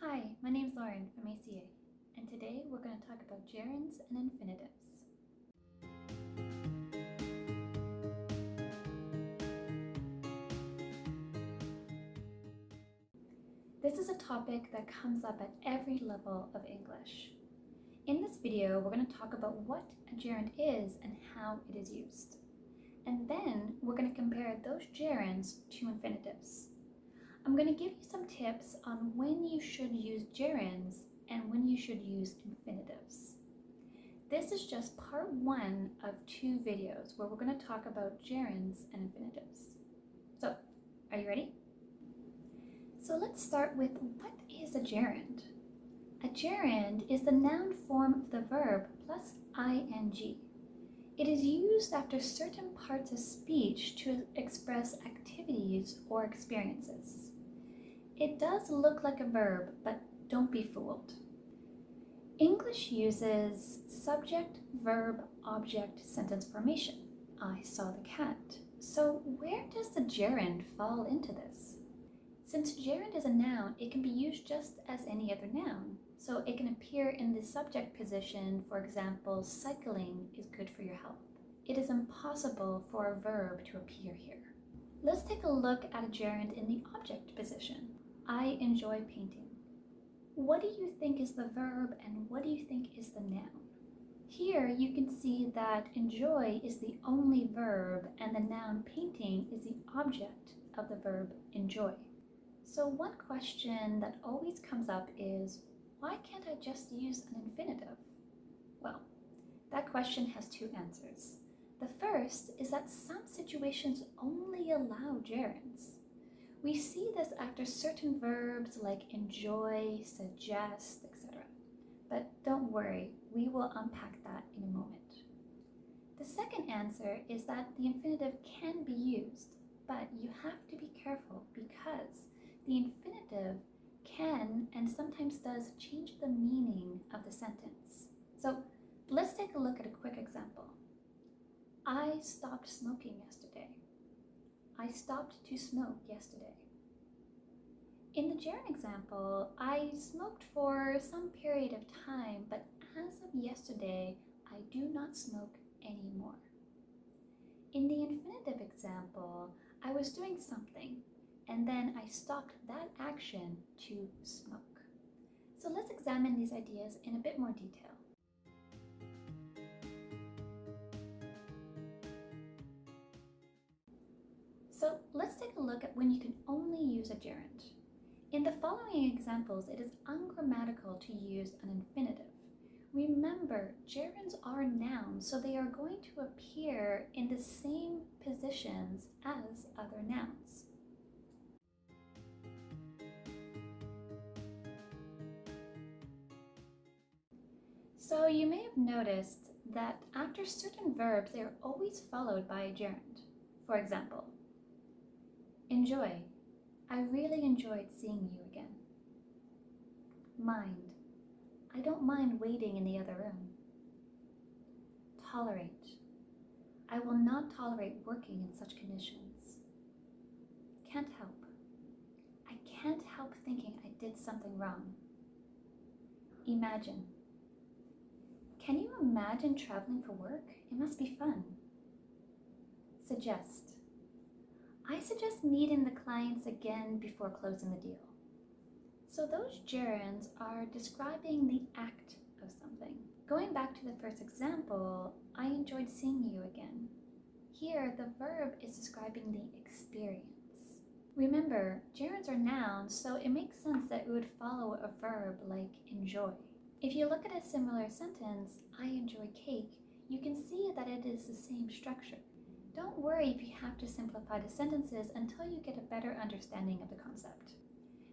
Hi, my name's Lauren from ACA, and today we're going to talk about gerunds and infinitives. This is a topic that comes up at every level of English. In this video, we're going to talk about what a gerund is and how it is used. And then we're going to compare those gerunds to infinitives. I'm going to give you some tips on when you should use gerunds and when you should use infinitives. This is just part one of two videos where we're going to talk about gerunds and infinitives. So, are you ready? So let's start with what is a gerund? A gerund is the noun form of the verb plus ing. It is used after certain parts of speech to express activities or experiences. It does look like a verb, but don't be fooled. English uses subject, verb, object, sentence formation. I saw the cat. So where does the gerund fall into this? Since gerund is a noun, it can be used just as any other noun. So it can appear in the subject position, for example, cycling is good for your health. It is impossible for a verb to appear here. Let's take a look at a gerund in the object position. I enjoy painting. What do you think is the verb and what do you think is the noun? Here you can see that enjoy is the only verb and the noun painting is the object of the verb enjoy. So one question that always comes up is, why can't I just use an infinitive? Well, that question has two answers. The first is that some situations only allow gerunds. We see this after certain verbs like enjoy, suggest, etc. But don't worry, we will unpack that in a moment. The second answer is that the infinitive can be used, but you have to be careful because the infinitive can and sometimes does change the meaning of the sentence. So let's take a look at a quick example. I stopped smoking yesterday. I stopped to smoke yesterday. In the gerund example, I smoked for some period of time, but as of yesterday, I do not smoke anymore. In the infinitive example, I was doing something, and then I stopped that action to smoke. So let's examine these ideas in a bit more detail. So let's take a look at when you can only use a gerund. In the following examples, it is ungrammatical to use an infinitive. Remember, gerunds are nouns, so they are going to appear in the same positions as other nouns. So you may have noticed that after certain verbs, they are always followed by a gerund. For example, enjoy. I really enjoyed seeing you again. Mind. I don't mind waiting in the other room. Tolerate. I will not tolerate working in such conditions. Can't help. I can't help thinking I did something wrong. Imagine. Can you imagine traveling for work? It must be fun. Suggest. I suggest meeting the clients again before closing the deal. So those gerunds are describing the act of something. Going back to the first example, I enjoyed seeing you again. Here, the verb is describing the experience. Remember, gerunds are nouns, so it makes sense that it would follow a verb like enjoy. If you look at a similar sentence, I enjoy cake, you can see that it is the same structure. Don't worry if you have to simplify the sentences until you get a better understanding of the concept.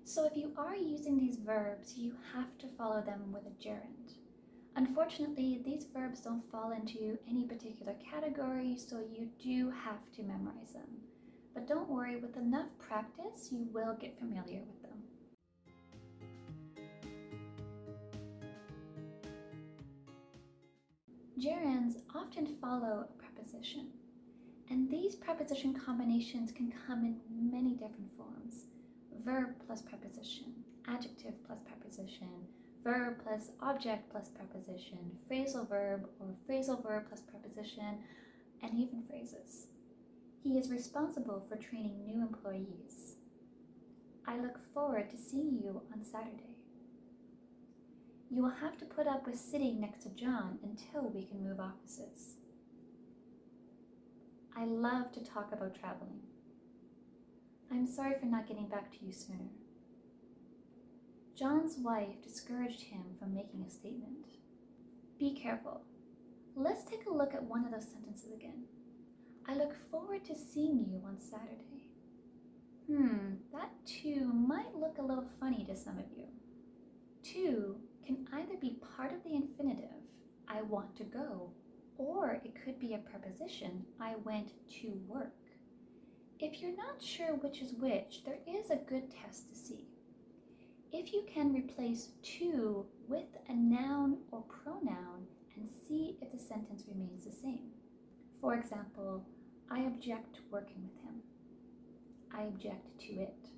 So if you are using these verbs, you have to follow them with a gerund. Unfortunately, these verbs don't fall into any particular category, so you do have to memorize them. But don't worry, with enough practice, you will get familiar with them. Gerunds often follow a preposition. And these preposition combinations can come in many different forms. Verb plus preposition, adjective plus preposition, verb plus object plus preposition, phrasal verb or phrasal verb plus preposition, and even phrases. He is responsible for training new employees. I look forward to seeing you on Saturday. You will have to put up with sitting next to John until we can move offices. I love to talk about traveling. I'm sorry for not getting back to you sooner. John's wife discouraged him from making a statement. Be careful. Let's take a look at one of those sentences again. I look forward to seeing you on Saturday. That to might look a little funny to some of you. To can either be part of the infinitive, I want to go, or it could be a preposition, I went to work. If you're not sure which is which, there is a good test to see. If you can replace to with a noun or pronoun and see if the sentence remains the same. For example, I object to working with him. I object to it.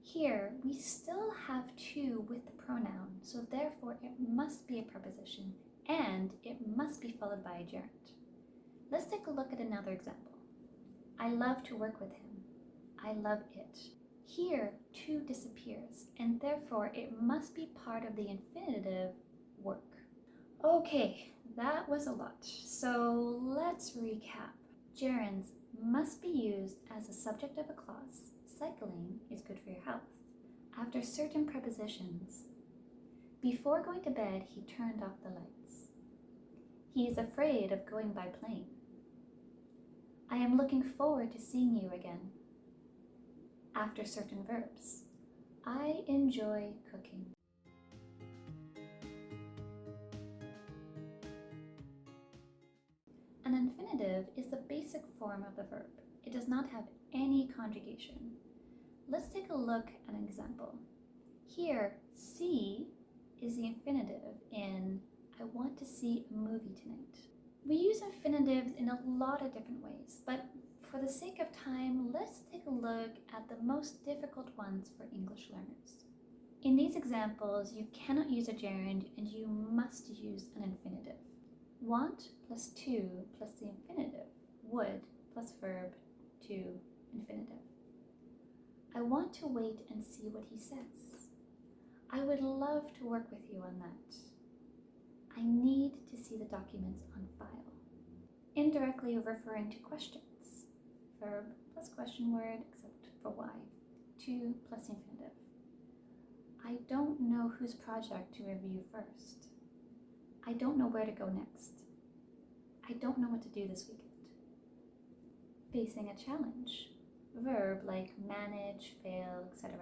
Here, we still have to with the pronoun, so therefore it must be a preposition and it must be followed by a gerund. Let's take a look at another example. I love to work with him. I love it. Here, to disappears, and therefore it must be part of the infinitive work. Okay, that was a lot, so let's recap. Gerunds must be used as a subject of a clause. Cycling is good for your health. After certain prepositions. Before going to bed, he turned off the lights. He is afraid of going by plane. I am looking forward to seeing you again. After certain verbs. I enjoy cooking. An infinitive is the basic form of the verb. It does not have any conjugation. Let's take a look at an example. Here, see is the infinitive in I want to see a movie tonight. We use infinitives in a lot of different ways, but for the sake of time, let's take a look at the most difficult ones for English learners. In these examples, you cannot use a gerund and you must use an infinitive. Want plus to plus the infinitive, would plus verb to infinitive. I want to wait and see what he says. I would love to work with you on that. I need to see the documents on file. Indirectly referring to questions. Verb plus question word except for why. To plus infinitive. I don't know whose project to review first. I don't know where to go next. I don't know what to do this weekend. Facing a challenge. Verb like manage, fail, etc.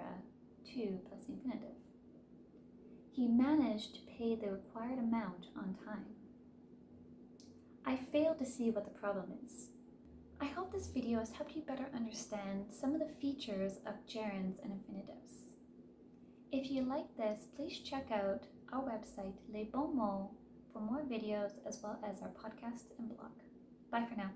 To plus infinitive. He managed to pay the required amount on time. I failed to see what the problem is. I hope this video has helped you better understand some of the features of gerunds and infinitives. If you like this, please check out our website, Les Bons Mots, for more videos as well as our podcast and blog. Bye for now.